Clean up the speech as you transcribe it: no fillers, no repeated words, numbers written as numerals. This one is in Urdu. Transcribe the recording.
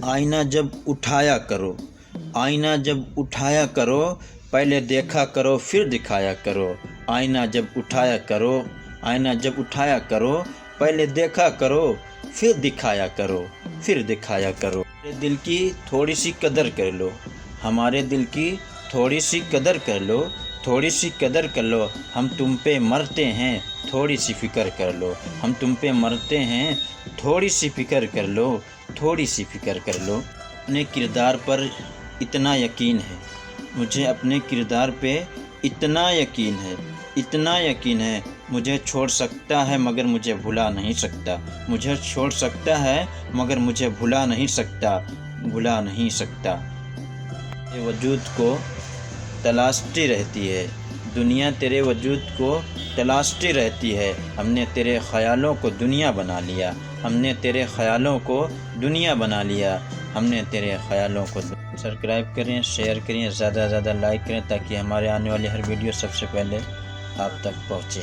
آئینہ جب اٹھایا کرو، آئینہ جب اٹھایا کرو، پہلے دیکھا کرو پھر دکھایا کرو۔ آئینہ جب اٹھایا کرو، آئینہ جب اٹھایا کرو، پہلے دیکھا کرو پھر دکھایا کرو، پھر دکھایا کرو۔ ہمارے دل کی تھوڑی سی قدر کر لو، ہمارے دل کی تھوڑی سی قدر کر لو، تھوڑی سی قدر کر لو۔ ہم تم پہ مرتے ہیں تھوڑی سی فکر کر لو، ہم تم پہ مرتے ہیں تھوڑی سی فکر کر لو، تھوڑی سی فکر کر لو۔ اپنے کردار پر اتنا یقین ہے، مجھے اپنے کردار پہ اتنا یقین ہے، اتنا یقین ہے۔ مجھے چھوڑ سکتا ہے مگر مجھے بھلا نہیں سکتا، مجھے چھوڑ سکتا ہے مگر مجھے بھلا نہیں سکتا، بھلا نہیں سکتا۔ تیرے وجود کو تلاشتی رہتی ہے دنیا، تیرے وجود کو تلاشتی رہتی ہے۔ ہم نے تیرے خیالوں کو دنیا بنا لیا، ہم نے تیرے خیالوں کو دنیا بنا لیا، ہم نے تیرے خیالوں کو سبسکرائب کریں، شیئر کریں، زیادہ سے زیادہ لائک کریں تاکہ ہمارے آنے والی ہر ویڈیو سب سے پہلے آپ تک پہنچے۔